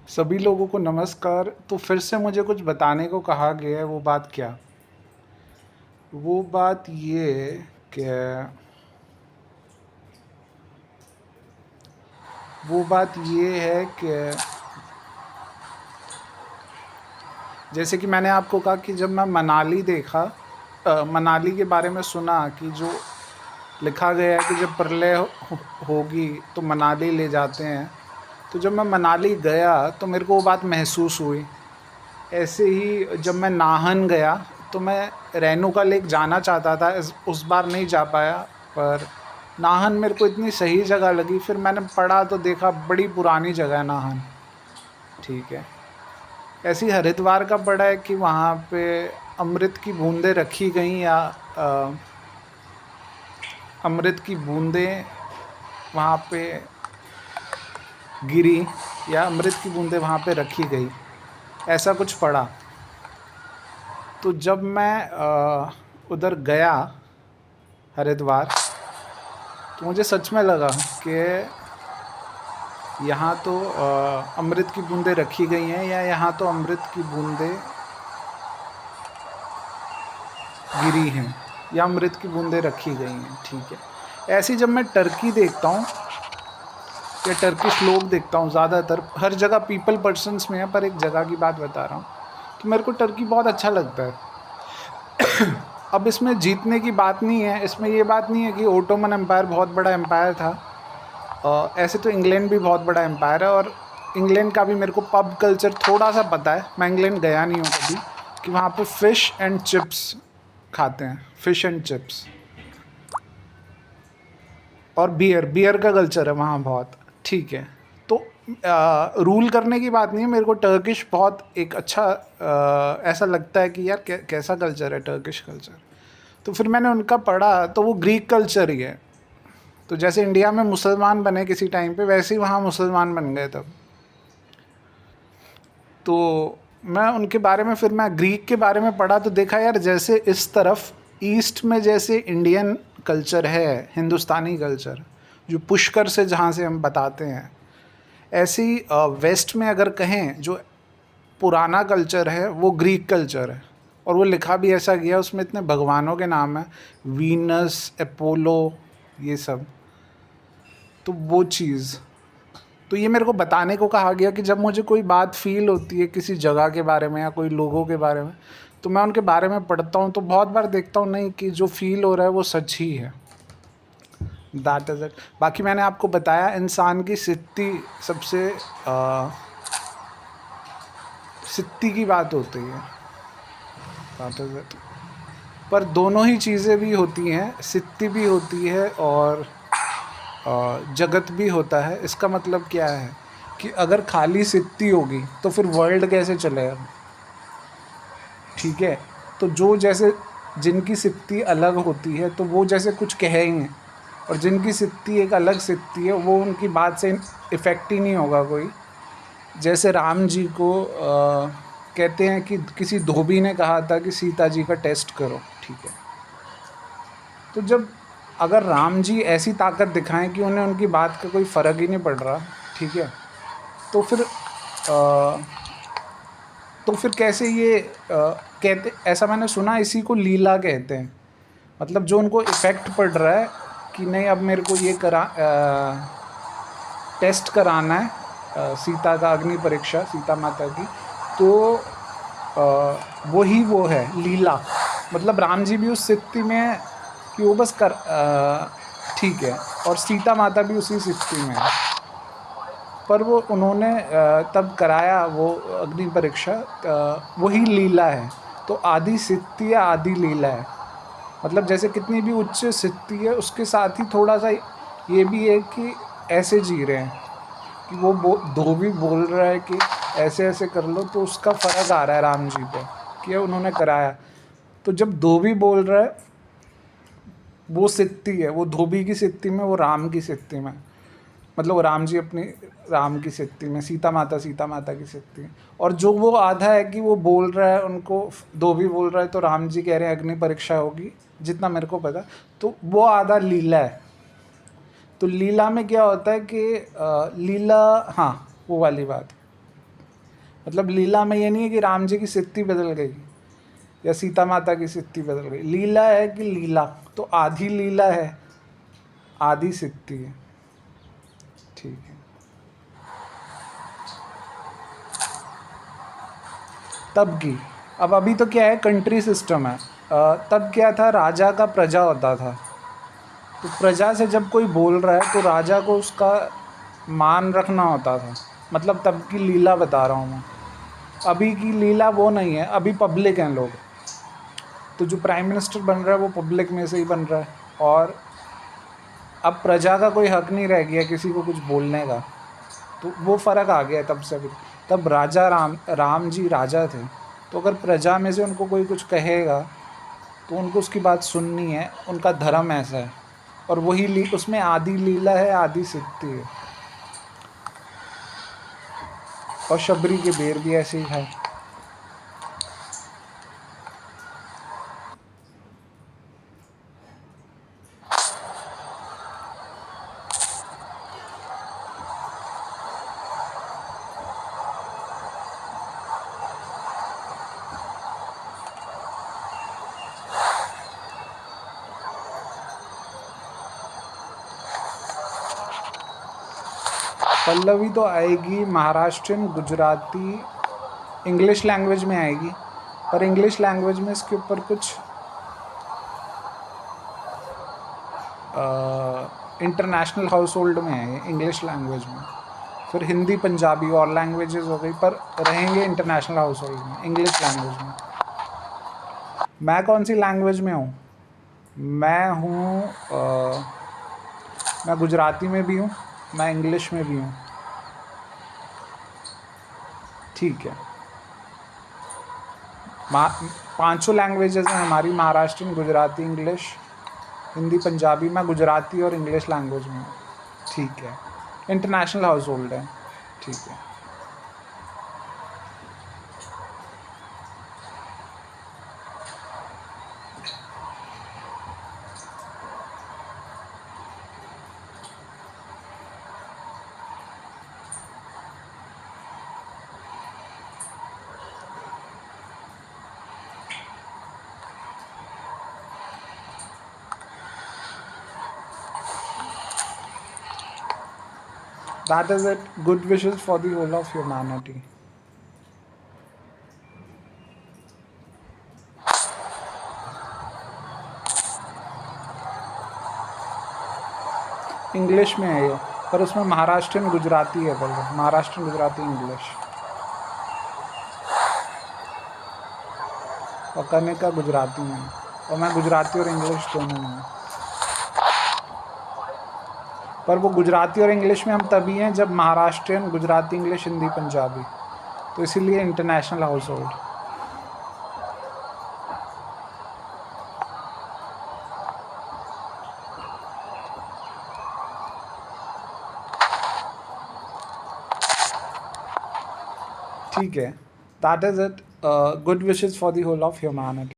सभी लोगों को नमस्कार। तो फिर से मुझे कुछ बताने को कहा गया है, वो बात क्या? वो बात ये कि वो बात ये है कि जैसे कि मैंने आपको कहा कि जब मैं मनाली देखा, मनाली के बारे में सुना कि जो लिखा गया है कि जब प्रलय होगी तो मनाली ले जाते हैं। तो जब मैं मनाली गया तो मेरे को वो बात महसूस हुई। ऐसे ही जब मैं नाहन गया तो मैं रेणुका लेक जाना चाहता था, उस बार नहीं जा पाया। पर नाहन मेरे को इतनी सही जगह लगी, फिर मैंने पढ़ा तो देखा बड़ी पुरानी जगह है नाहन। ठीक है। ऐसे ही हरिद्वार का पढ़ा है कि वहाँ पे अमृत की बूंदें रखी गई, या अ, अमृत की बूंदें वहाँ पे गिरी, या अमृत की बूंदें वहाँ पे रखी गई, ऐसा कुछ पढ़ा। तो जब मैं उधर गया हरिद्वार, तो मुझे सच में लगा कि यहाँ तो अमृत की बूंदें रखी गई हैं, या यहाँ तो अमृत की बूंदें गिरी हैं, या अमृत की बूंदें रखी गई हैं। ठीक है। ऐसे ही जब मैं टर्की देखता हूँ या टर्किश लोग देखता हूँ, ज़्यादातर हर जगह पीपल पर्सन्स में है, पर एक जगह की बात बता रहा हूँ कि मेरे को टर्की बहुत अच्छा लगता है। अब इसमें जीतने की बात नहीं है, इसमें ये बात नहीं है कि ओटोमन एम्पायर बहुत बड़ा एम्पायर था। ऐसे तो इंग्लैंड भी बहुत बड़ा एम्पायर है, और इंग्लैंड का भी मेरे को पब कल्चर थोड़ा सा पता है। मैं इंग्लैंड गया नहीं हूँ कभी, कि वहाँ पे फ़िश एंड चिप्स खाते हैं, फ़िश एंड चिप्स। और बियर का कल्चर है वहाँ बहुत। ठीक है। तो रूल करने की बात नहीं है, मेरे को टर्किश बहुत एक अच्छा ऐसा लगता है कि यार कैसा कल्चर है टर्किश कल्चर। तो फिर मैंने उनका पढ़ा तो वो ग्रीक कल्चर ही है। तो जैसे इंडिया में मुसलमान बने किसी टाइम पे, वैसे ही वहाँ मुसलमान बन गए तब। तो मैं उनके बारे में, फिर मैं ग्रीक के बारे में पढ़ा तो देखा यार, जैसे इस तरफ ईस्ट में जैसे इंडियन कल्चर है, हिंदुस्तानी कल्चर जो पुष्कर से जहाँ से हम बताते हैं, ऐसे ही वेस्ट में अगर कहें जो पुराना कल्चर है वो ग्रीक कल्चर है। और वो लिखा भी ऐसा गया, उसमें इतने भगवानों के नाम हैं, वीनस, अपोलो, ये सब। तो वो चीज़, तो ये मेरे को बताने को कहा गया कि जब मुझे कोई बात फील होती है किसी जगह के बारे में या कोई लोगों के बारे में, तो मैं उनके बारे में पढ़ता हूँ, तो बहुत बार देखता हूँ नहीं कि जो फील हो रहा है वो सच ही है। That is it. बाकी मैंने आपको बताया इंसान की सिद्धि सबसे सिद्धि की बात होती है। That is it. पर दोनों ही चीज़ें भी होती हैं, सिद्धि भी होती है और जगत भी होता है। इसका मतलब क्या है कि अगर खाली सिद्धि होगी तो फिर वर्ल्ड कैसे चलेगा? ठीक है। तो जो जैसे जिनकी सिद्धि अलग होती है तो वो जैसे कुछ कहेंगे, और जिनकी सिद्धि एक अलग सिद्धि है वो उनकी बात से इफ़ेक्ट ही नहीं होगा कोई। जैसे राम जी को कहते हैं कि किसी धोबी ने कहा था कि सीता जी का टेस्ट करो। ठीक है। तो जब अगर राम जी ऐसी ताकत दिखाएं कि उन्हें उनकी बात का कोई फ़र्क ही नहीं पड़ रहा, ठीक है, तो फिर कैसे ये कहते, ऐसा मैंने सुना, इसी को लीला कहते हैं। मतलब जो उनको इफ़ेक्ट पड़ रहा है कि नहीं अब मेरे को ये टेस्ट कराना है सीता का, अग्नि परीक्षा सीता माता की, तो वही वो है लीला। मतलब राम जी भी उस स्थिति में है कि वो बस ठीक है, और सीता माता भी उसी स्थिति में है, पर वो उन्होंने तब कराया वो अग्नि परीक्षा, वही लीला है। तो आदि सिद्धि या आदि लीला है। मतलब जैसे कितनी भी उच्च स्थिति है उसके साथ ही थोड़ा सा ये भी है कि ऐसे जी रहे हैं कि वो धोबी बोल रहा है कि ऐसे ऐसे कर लो, तो उसका फ़र्क आ रहा है राम जी पे कि उन्होंने कराया। तो जब धोबी बोल रहा है वो सिद्धि है, वो धोबी की सिद्धि में, वो राम की सिद्धि में। मतलब वो राम जी अपनी राम की सिद्धि में, सीता माता की सिद्धि में। और जो वो आधा है कि वो बोल रहा है उनको, धोबी बोल रहा है तो राम जी कह रहे हैं अग्नि परीक्षा होगी, जितना मेरे को पता। तो वो आधा लीला है। तो लीला में क्या होता है कि लीला, हाँ वो वाली बात। मतलब लीला में ये नहीं है कि राम जी की सिद्धि बदल गई या सीता माता की सिद्धि बदल गई। लीला है कि लीला, तो आधी लीला है, आधी सिद्धि है। ठीक है। तब की, अब अभी तो क्या है, कंट्री सिस्टम है। तब क्या था, राजा का प्रजा होता था, तो प्रजा से जब कोई बोल रहा है तो राजा को उसका मान रखना होता था। मतलब तब की लीला बता रहा हूँ मैं। अभी की लीला वो नहीं है, अभी पब्लिक हैं लोग, तो जो प्राइम मिनिस्टर बन रहा है वो पब्लिक में से ही बन रहा है, और अब प्रजा का कोई हक नहीं रह गया किसी को कुछ बोलने का। तो वो फ़र्क आ गया तब से अभी। तब राजा राम जी राजा थे, तो अगर प्रजा में से उनको कोई कुछ कहेगा तो उनको उसकी बात सुननी है, उनका धर्म ऐसा है। और वही उसमें आधी लीला है, आधी सिद्धि है। और शबरी के बेर भी ऐसे ही है। पल्लवी तो आएगी महाराष्ट्रियन, गुजराती, इंग्लिश लैंग्वेज में आएगी, पर इंग्लिश लैंग्वेज में इसके ऊपर कुछ इंटरनेशनल हाउस होल्ड में है इंग्लिश लैंग्वेज में। फिर हिंदी पंजाबी और लैंग्वेजेस हो गई, पर रहेंगे इंटरनेशनल हाउस होल्ड में, इंग्लिश लैंग्वेज में। मैं कौन सी लैंग्वेज में हूँ? मैं हूँ मैं गुजराती में भी हूँ, मैं इंग्लिश में भी हूँ। ठीक है। पांचों लैंग्वेजेस हैं हमारी, महाराष्ट्रियन, गुजराती, इंग्लिश, हिंदी, पंजाबी। मैं गुजराती और इंग्लिश लैंग्वेज में हूँ। ठीक है। इंटरनेशनल हाउस होल्ड है। ठीक है। That is it. Good wishes for the whole of humanity. English में है ये, पर उसमें महाराष्ट्रियन गुजराती है, बोल रहे महाराष्ट्रियन गुजराती इंग्लिश। और कनिका गुजराती में, और मैं गुजराती और इंग्लिश दोनों में हूँ। पर वो गुजराती और इंग्लिश में हम तभी हैं जब महाराष्ट्रियन, गुजराती, इंग्लिश, हिंदी, पंजाबी, तो इसीलिए इंटरनेशनल हाउस होल्ड। ठीक है। That is it. Good wishes for the whole of humanity.